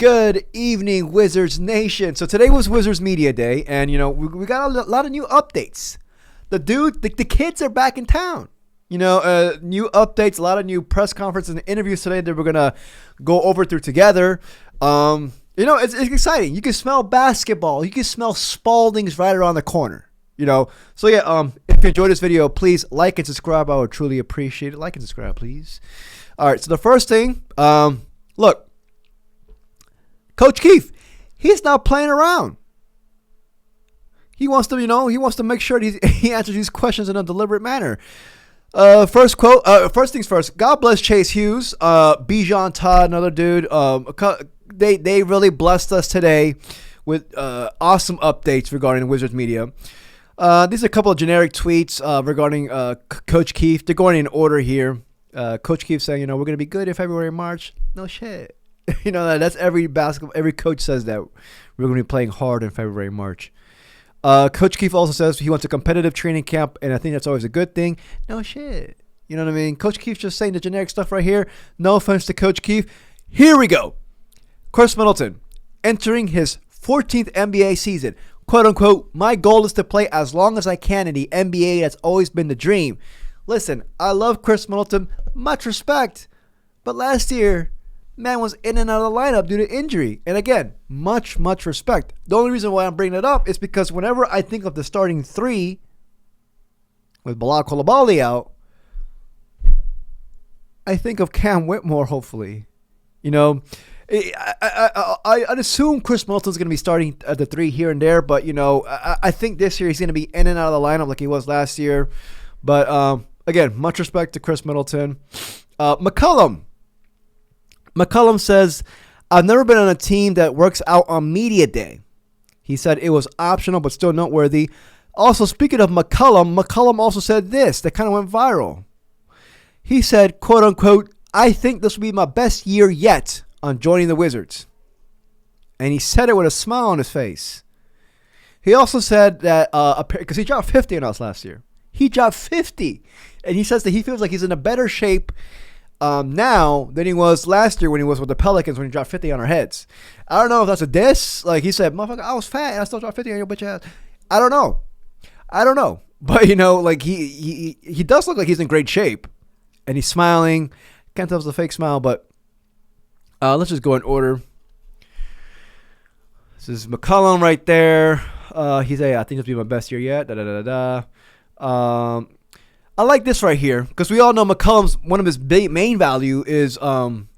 Good evening, Wizards Nation. So today was Wizards Media Day, and we got a lot of new updates. The kids are back in town. New updates, a lot of new press conferences and interviews today that we're gonna go over through together. It's exciting. You can smell basketball. You can smell Spalding's right around the corner. So if you enjoyed this video, please like and subscribe. I would truly appreciate it. Like and subscribe, please. All right. So the first thing, look. Coach Keefe, he's not playing around. He wants to make sure that he answers these questions in a deliberate manner. First things first. God bless Chase Hughes, Bijan Todd, another dude. They really blessed us today with awesome updates regarding Wizards media. These are a couple of generic tweets regarding Coach Keefe. They're going in order here. Coach Keefe saying, we're going to be good in February, March. No shit. That's every coach says that we're going to be playing hard in February, March. Coach Keefe also says he wants a competitive training camp, and I think that's always a good thing. No shit. You know what I mean? Coach Keefe's just saying the generic stuff right here. No offense to Coach Keefe. Here we go. Khris Middleton entering his 14th NBA season. Quote unquote, my goal is to play as long as I can in the NBA. That's always been the dream. Listen, I love Khris Middleton. Much respect. But last year, man was in and out of the lineup due to injury. And again, much respect. The only reason why I'm bringing it up is because whenever I think of the starting three with Bilal Coulibaly out, I think of Cam Whitmore, hopefully. I'd assume Khris Middleton's going to be starting at the three here and there, but, I think this year he's going to be in and out of the lineup like he was last year. But, again, much respect to Khris Middleton. McCollum says, I've never been on a team that works out on media day. He said it was optional but still noteworthy. Also, speaking of McCollum also said this that kind of went viral. He said, quote unquote, I think this will be my best year yet on joining the Wizards. And he said it with a smile on his face. He also said that, because he dropped 50 on us last year. He dropped 50. And he says that he feels like he's in a better shape now than he was last year when he was with the Pelicans when he dropped 50 on our heads. I don't know if that's a diss. Like he said, motherfucker, I was fat and I still dropped 50 on your bitch ass. I don't know. But, like he does look like he's in great shape. And he's smiling. Can't tell if it's a fake smile, but let's just go in order. This is McCollum right there. He's I think this will be my best year yet. I like this right here because we all know McCollum's one of his main value is, being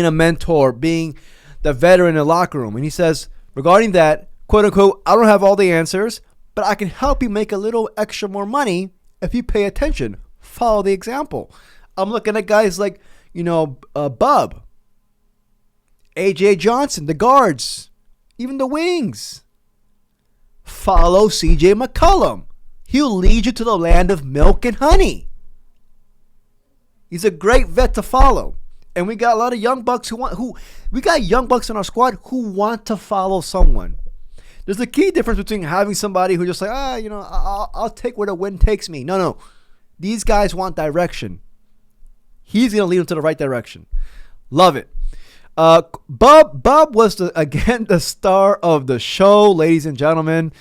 a mentor, being the veteran in the locker room. And he says regarding that, quote unquote, I don't have all the answers, but I can help you make a little extra more money if you pay attention. Follow the example. I'm looking at guys like, Bub, AJ Johnson, the guards, even the wings. Follow CJ McCollum. He'll lead you to the land of milk and honey. He's a great vet to follow. And we got a lot of young bucks we got young bucks in our squad who want to follow someone. There's a key difference between having somebody who just like, I'll take where the wind takes me. No. These guys want direction. He's going to lead them to the right direction. Love it. Bub was, the star of the show, ladies and gentlemen.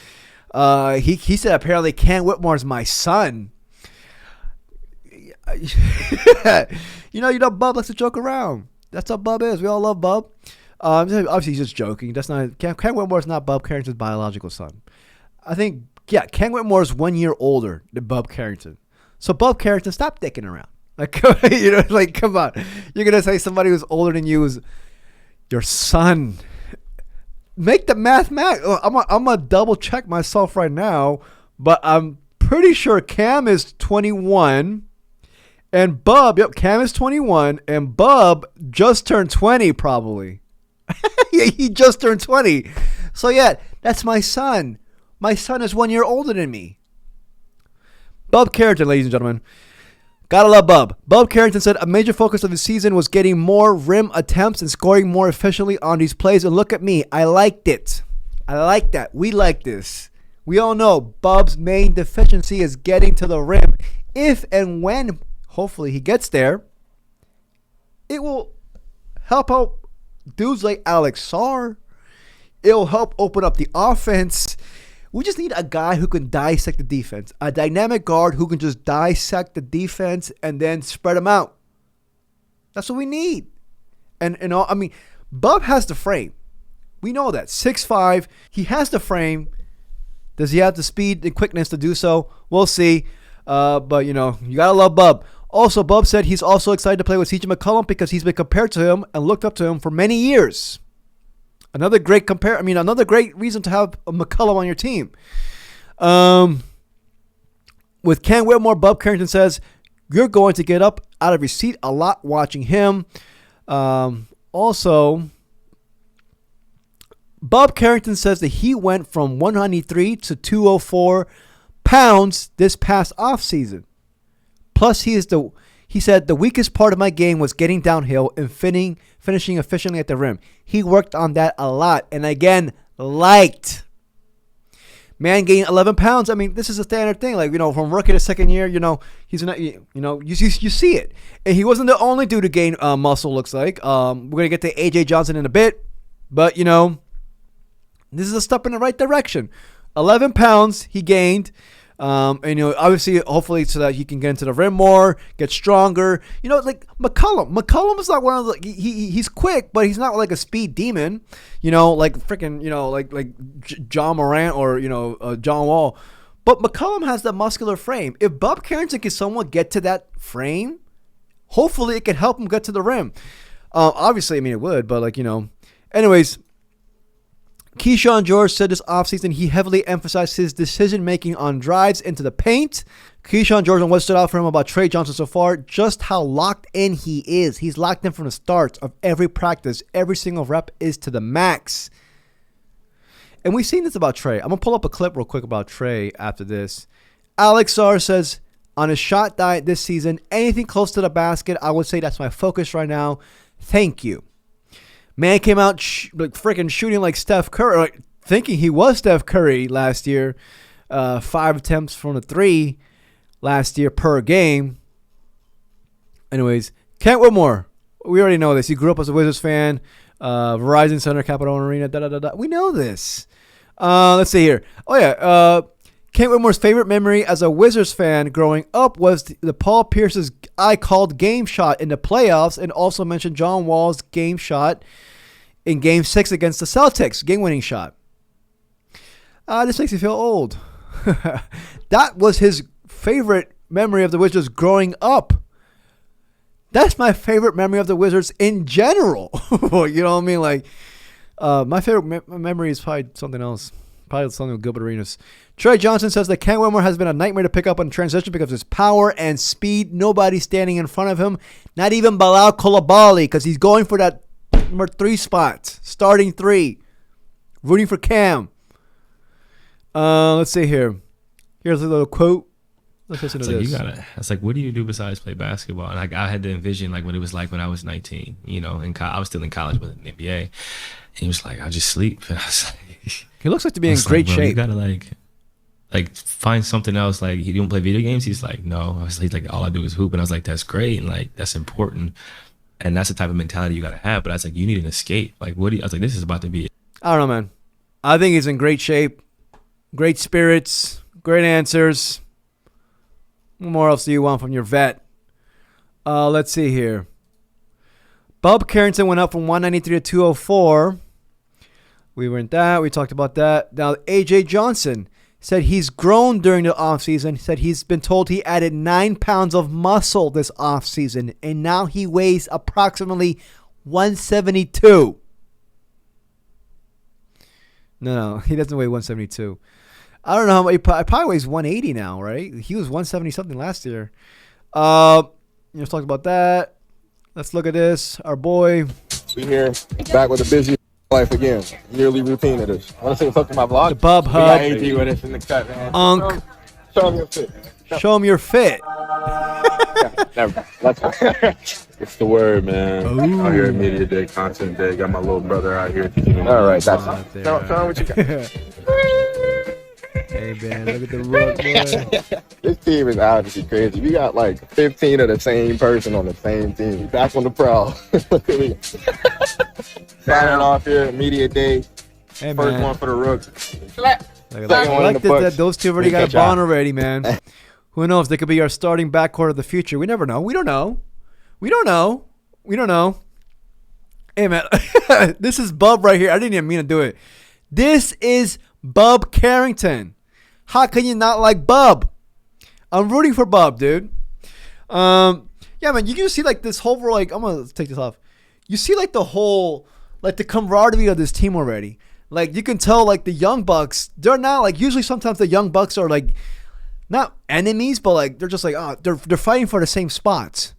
He said apparently Cam Whitmore is my son. Bub likes to joke around. That's how Bub is. We all love Bub. Obviously, he's just joking. That's not Cam Whitmore is not Bub Carrington's biological son. I think, Cam Whitmore is 1 year older than Bub Carrington. So Bub Carrington, stop dicking around. Come on. You're gonna say somebody who's older than you is your son. Make the math. I'm gonna double check myself right now, but I'm pretty sure Cam is 21, and Bub. Yep, Cam is 21, and Bub just turned 20, probably. He just turned 20. So that's my son. My son is 1 year older than me. Bub Carrington, ladies and gentlemen. Gotta love Bub. Bub Carrington said a major focus of the season was getting more rim attempts and scoring more efficiently on these plays. And look at me. I liked it. I like that. We like this. We all know Bub's main deficiency is getting to the rim. If and when, hopefully, he gets there, it will help out dudes like Alex Sarr. It'll help open up the offense. We just need a guy who can dissect the defense. A dynamic guard who can just dissect the defense and then spread them out. That's what we need. Bub has the frame. We know that. 6'5". He has the frame. Does he have the speed and quickness to do so? We'll see. But, you got to love Bub. Also, Bub said he's also excited to play with CJ McCollum because he's been compared to him and looked up to him for many years. Another great reason to have a McCollum on your team. With Ken Whitmore, Bub Carrington says, you're going to get up out of your seat a lot watching him. Also, Bub Carrington says that he went from 193 to 204 pounds this past offseason. Plus, he said the weakest part of my game was getting downhill and finishing efficiently at the rim. He worked on that a lot. And again, liked. Man gained 11 pounds. I mean, this is a standard thing. Like, from rookie to second year, he's not, you see it. And he wasn't the only dude to gain muscle, looks like. We're going to get to A.J. Johnson in a bit. But, this is a step in the right direction. 11 pounds he gained. Obviously, hopefully, so that he can get into the rim more, get stronger. Like McCollum. McCollum is not one of the. He's quick, but he's not like a speed demon. Like freaking. Like John Morant or John Wall. But McCollum has that muscular frame. If Bub Carrington can somewhat get to that frame, hopefully it can help him get to the rim. Obviously, it would, but anyways. Keyshawn George said this offseason he heavily emphasized his decision-making on drives into the paint. Keyshawn George, and what stood out for him about Trey Johnson so far, just how locked in he is. He's locked in from the start of every practice. Every single rep is to the max. And we've seen this about Trey. I'm going to pull up a clip real quick about Trey after this. Alex Sarr says, on his shot diet this season, anything close to the basket, I would say that's my focus right now. Thank you. Man came out freaking shooting like Steph Curry, thinking he was Steph Curry last year. 5 attempts from the 3 last year per game. Anyways, Kent Whitmore. We already know this. He grew up as a Wizards fan. Verizon Center, Capital Arena, We know this. Let's see here. Oh, yeah. Kent Whitmore's favorite memory as a Wizards fan growing up was the Paul Pierce's I-called game shot in the playoffs, and also mentioned John Wall's game shot in Game 6 against the Celtics, game-winning shot. This makes me feel old. That was his favorite memory of the Wizards growing up. That's my favorite memory of the Wizards in general. You know what I mean? Like, my favorite memory is probably something else. Probably something with Gilbert Arenas. Trey Johnson says that Ken Whitmore has been a nightmare to pick up on transition because of his power and speed. Nobody standing in front of him. Not even Bilal Coulibaly, because he's going for that number 3 spot. Starting 3. Rooting for Cam. Let's see here. Here's a little quote. Let's listen to this. It's like, what do you do besides play basketball? And I had to envision like what it was like when I was 19. And I was still in college with an NBA. And he was like, I'll just sleep. And I was like, he looks like to be in great shape. You gotta like find something else. Like, he don't play video games. He's like, no. He's like, all I do is hoop. And I was like, that's great, and like that's important, and that's the type of mentality you gotta have. But I was like, you need an escape. Like, I was like, this is about to be. I don't know, man. I think he's in great shape, great spirits, great answers. What more else do you want from your vet? Let's see here. Bub Carrington went up from 193 to 204. We were in that. We talked about that. Now, A.J. Johnson said he's grown during the offseason. He said he's been told he added 9 pounds of muscle this offseason, and now he weighs approximately 172. No, he doesn't weigh 172. I don't know how much. He probably weighs 180 now, right? He was 170-something last year. Let's talk about that. Let's look at this. Our boy. We here, back with a busy life again. Yearly routine of this. Want to say what's up to my vlog? The Bub Hub. AG with us in the cut, man. Unk. Show him your fit. Show him your fit. Never. Let's go. It's the word, man. Ooh. Out here at Media Day, Content Day. Got my little brother out here. All right, that's it. Show him what you got. Hey, man, look at the rug, boy. This team is obviously crazy. We got like 15 of the same person on the same team. Back on the prowl. Look at me. Signing off here, media day. Hey, First man. one for the rook. Those two already got a bond already, man. Who knows? They could be our starting backcourt of the future. We never know. We don't know. Hey, man. This is Bub right here. I didn't even mean to do it. This is Bub Carrington. How can you not like Bub? I'm rooting for Bub, dude. Yeah, man. You can see like this whole like. I'm gonna take this off. You see like the whole like the camaraderie of this team already. Like you can tell like the Young Bucks. They're not like usually. Sometimes the Young Bucks are like not enemies, but like they're just like they're fighting for the same spots.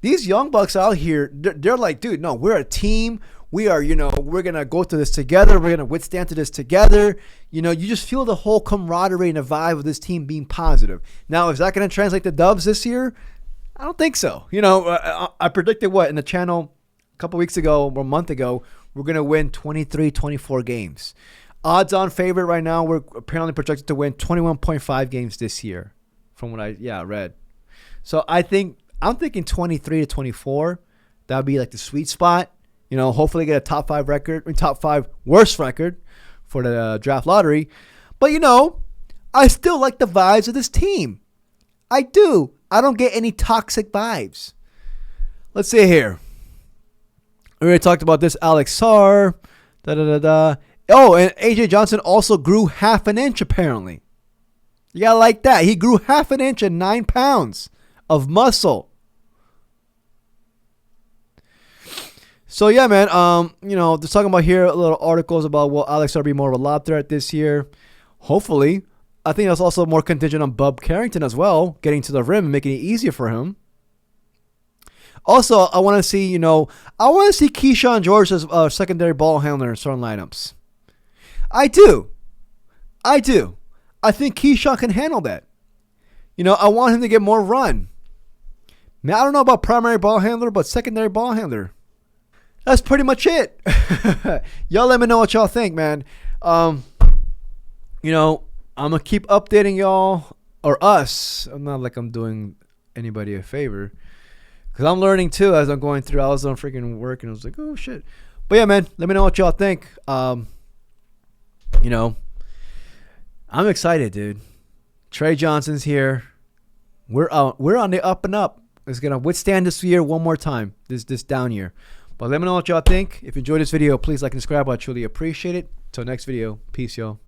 These Young Bucks out here, they're like, dude, no, we're a team. We are, we're going to go through this together. We're going to withstand to this together. You just feel the whole camaraderie and the vibe of this team being positive. Now, is that going to translate to dubs this year? I don't think so. I predicted in the channel a couple weeks ago or a month ago, we're going to win 23, 24 games. Odds on favorite right now, we're apparently projected to win 21.5 games this year from what I read. So I'm thinking 23 to 24. That would be like the sweet spot. Hopefully get a top 5 record, top 5 worst record for the draft lottery. But, I still like the vibes of this team. I do. I don't get any toxic vibes. Let's see here. We already talked about this. Alex Sarr. Oh, and AJ Johnson also grew half an inch apparently. You gotta like that. He grew half an inch and 9 pounds of muscle. So yeah, man. They're talking about here little articles about will Alex Sarr be more of a lob threat this year? Hopefully. I think that's also more contingent on Bub Carrington as well, getting to the rim and making it easier for him. Also, I want to see, Keyshawn George as a secondary ball handler in certain lineups. I do. I think Keyshawn can handle that. I want him to get more run. Now, I don't know about primary ball handler, but secondary ball handler. That's pretty much it. Y'all let me know what y'all think, man. I'm going to keep updating y'all or us. I'm not like I'm doing anybody a favor. Because I'm learning too as I'm going through. I was on freaking work and I was like, oh, shit. But yeah, man, let me know what y'all think. I'm excited, dude. Trey Johnson's here. We're on the up and up. It's going to withstand this year one more time, this down year. But let me know what y'all think. If you enjoyed this video, please like and subscribe. I truly appreciate it. Till next video. Peace, y'all.